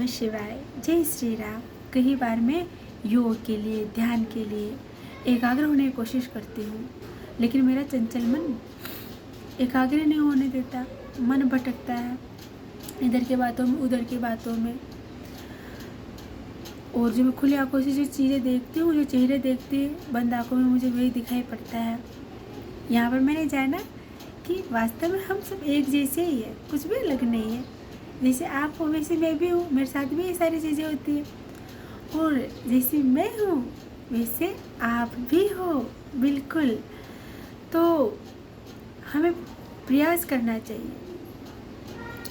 नमः शिवाय। जय श्री राम। कई बार मैं योग के लिए, ध्यान के लिए एकाग्र होने की कोशिश करती हूँ, लेकिन मेरा चंचल मन एकाग्र नहीं होने देता। मन भटकता है इधर के बातों में, उधर की बातों में। और जो मैं खुली आंखों से जो चीज़ें देखती हूँ, जो चेहरे देखती हूँ, बंद आंखों में मुझे वही दिखाई पड़ता है। यहाँ पर मैंने जाना कि वास्तव में हम सब एक जैसे ही है, कुछ भी अलग नहीं है। जैसे आप हो वैसे मैं भी हूँ, मेरे साथ भी ये सारी चीज़ें होती है। और जैसे मैं हूँ वैसे आप भी हो, बिल्कुल। तो हमें प्रयास करना चाहिए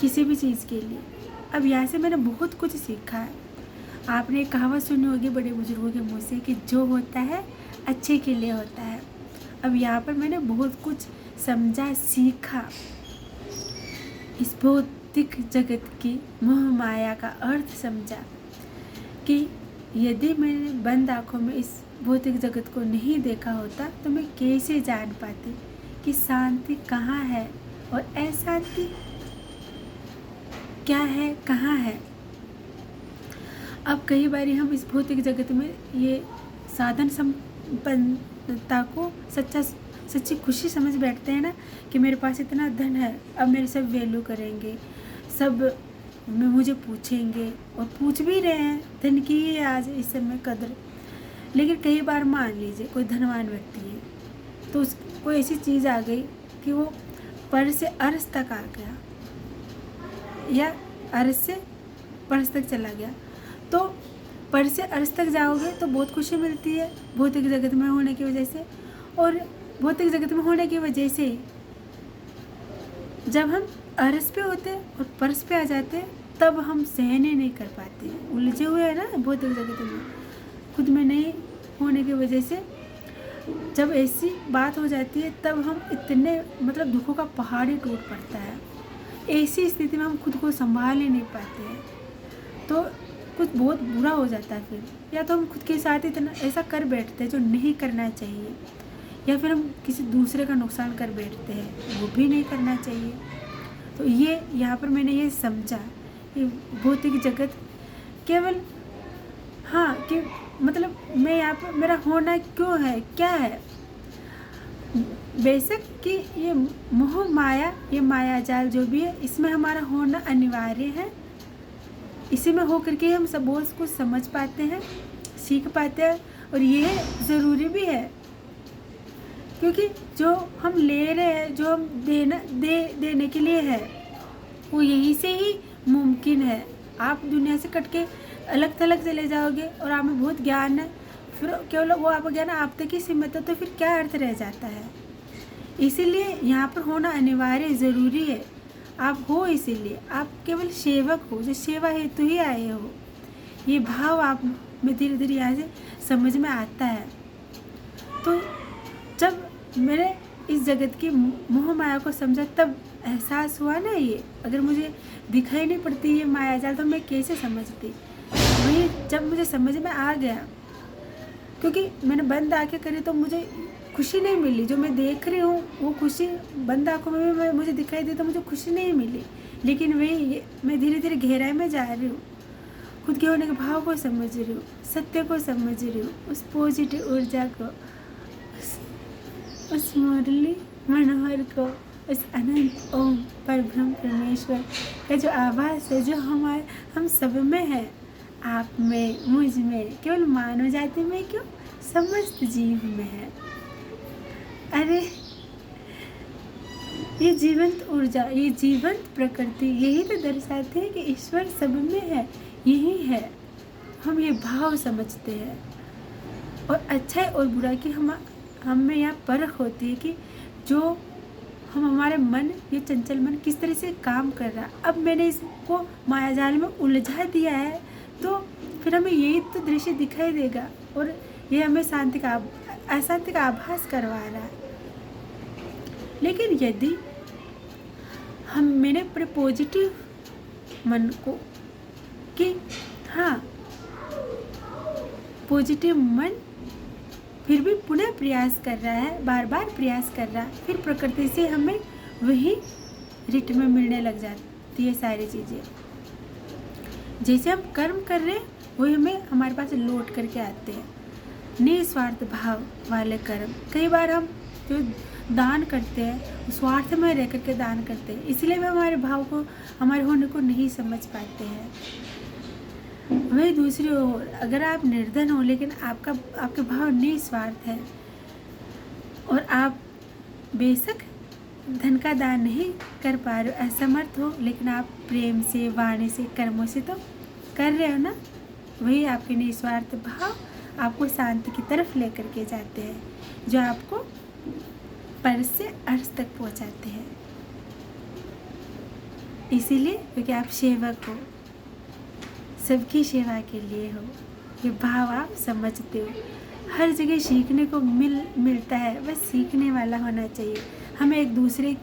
किसी भी चीज़ के लिए। अब यहाँ से मैंने बहुत कुछ सीखा है। आपने कहावत सुनी होगी बड़े बुजुर्गों के मुँह से कि जो होता है अच्छे के लिए होता है। अब यहाँ पर मैंने बहुत कुछ समझा, सीखा। इस भौतिक जगत की मोह माया का अर्थ समझा कि यदि मैंने बंद आँखों में इस भौतिक जगत को नहीं देखा होता तो मैं कैसे जान पाती कि शांति कहाँ है और अशांति क्या है, कहाँ है। अब कई बार हम इस भौतिक जगत में ये साधन संपन्नता को सच्ची खुशी समझ बैठते हैं ना, कि मेरे पास इतना धन है, अब मेरे सब वैल्यू करेंगे, सब में मुझे पूछेंगे, और पूछ भी रहे हैं। धन की ही आज इस समय कदर। लेकिन कई बार मान लीजिए कोई धनवान व्यक्ति है तो उसको ऐसी चीज़ आ गई कि वो पर से अर्श तक आ गया या अर्श से परस तक चला गया। तो पर से अर्श तक जाओगे तो बहुत खुशी मिलती है भौतिक जगत में होने की वजह से। और भौतिक जगत में होने की वजह से जब हम अर्श पे होते हैं और परस पे आ जाते हैं तब हम सहन ही नहीं कर पाते हैं। उलझे हुए हैं ना भौतिक जगत में, खुद में नहीं होने की वजह से। जब ऐसी बात हो जाती है तब हम इतने दुखों का पहाड़ ही टूट पड़ता है। ऐसी स्थिति में हम खुद को संभाल ही नहीं पाते हैं, तो कुछ बहुत बुरा हो जाता है फिर। या तो हम खुद के साथ इतना ऐसा कर बैठते हैं जो नहीं करना चाहिए, या फिर हम किसी दूसरे का नुकसान कर बैठते हैं, वो भी नहीं करना चाहिए। तो ये यहाँ पर मैंने ये समझा कि भौतिक जगत केवल कि मैं यहाँ पर मेरा होना क्यों है, क्या है। बेशक कि ये मोह माया, ये माया जाल जो भी है, इसमें हमारा होना अनिवार्य है। इसी में होकर के हम सब बहुत कुछ समझ पाते हैं, सीख पाते हैं, और ये ज़रूरी भी है। क्योंकि जो हम ले रहे हैं, जो हम देने के लिए है, वो यहीं से ही मुमकिन है। आप दुनिया से कट के अलग थलग चले जाओगे और आप में बहुत ज्ञान है, फिर केवल वो आपका ज्ञान आप तक ही सीमित है, तो फिर क्या अर्थ रह जाता है। इसीलिए यहाँ पर होना अनिवार्य ज़रूरी है। आप हो, इसीलिए आप केवल सेवक हो, जो सेवा हेतु ही आए हो। ये भाव आप में धीरे धीरे यहाँ से समझ में आता है। तो जब मैंने इस जगत की मोह माया को समझा तब एहसास हुआ ना, ये अगर मुझे दिखाई नहीं पड़ती ये माया जाल तो मैं कैसे समझती। वही जब मुझे समझ में आ गया, क्योंकि मैंने बंद आंखें करी तो मुझे खुशी नहीं मिली। जो मैं देख रही हूँ वो खुशी बंद आंखों में भी मुझे दिखाई दी तो मुझे खुशी नहीं मिली। लेकिन वही मैं धीरे धीरे गहराई में जा रही हूँ, खुद के होने के भाव को समझ रही हूँ, सत्य को समझ रही हूँ, उस पॉजिटिव ऊर्जा को, उस मुरली मनोहर को, उस अनंत ओम परब्रह्म परमेश्वर का जो आभास है, जो हम सब में है, आप में, मुझ में, केवल मानव जाति में क्यों, समस्त जीव में है। अरे ये जीवंत ऊर्जा, ये जीवंत प्रकृति यही तो दर्शाती है कि ईश्वर सब में है, यही है। हम ये भाव समझते हैं, और अच्छा और बुरा की हम में यहाँ परख होती है कि जो हमारे मन, ये चंचल मन किस तरह से काम कर रहा है। अब मैंने इसको मायाजाल में उलझा दिया है तो फिर हमें यही तो दृश्य दिखाई देगा, और ये हमें अशांति का आभास करवा रहा है। लेकिन यदि मैंने अपने पॉजिटिव मन को कि पॉजिटिव मन फिर भी पुनः प्रयास कर रहा है, बार बार प्रयास कर रहा है, फिर प्रकृति से हमें वही रिट्म में मिलने लग जाती है सारी चीज़ें। जैसे हम कर्म कर रहे हैं वही हमें हमारे पास लौट करके आते हैं। निस्वार्थ भाव वाले कर्म। कई बार हम जो दान करते हैं स्वार्थ में रह करके दान करते हैं, इसलिए भी हमारे भाव को, हमारे होने को नहीं समझ पाते हैं। वही दूसरी ओर अगर आप निर्धन हो लेकिन आपके भाव निस्वार्थ है और आप बेशक धन का दान नहीं कर पा रहे हो, असमर्थ हो, लेकिन आप प्रेम से, वाणी से, कर्मों से तो कर रहे हो ना, वही आपके निस्वार्थ भाव आपको शांति की तरफ लेकर के जाते हैं, जो आपको पर से अर्थ तक पहुंचाते हैं। इसीलिए क्योंकि आप सेवक हो, सबकी सेवा के लिए हो, ये भाव आप समझते हो। हर जगह सीखने को मिलता है, बस सीखने वाला होना चाहिए। हम एक दूसरे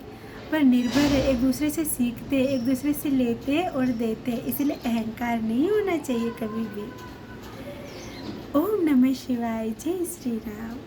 पर निर्भर है, एक दूसरे से सीखते, एक दूसरे से लेते और देते, इसलिए अहंकार नहीं होना चाहिए कभी भी। ओम नमः शिवाय। जय श्री राम।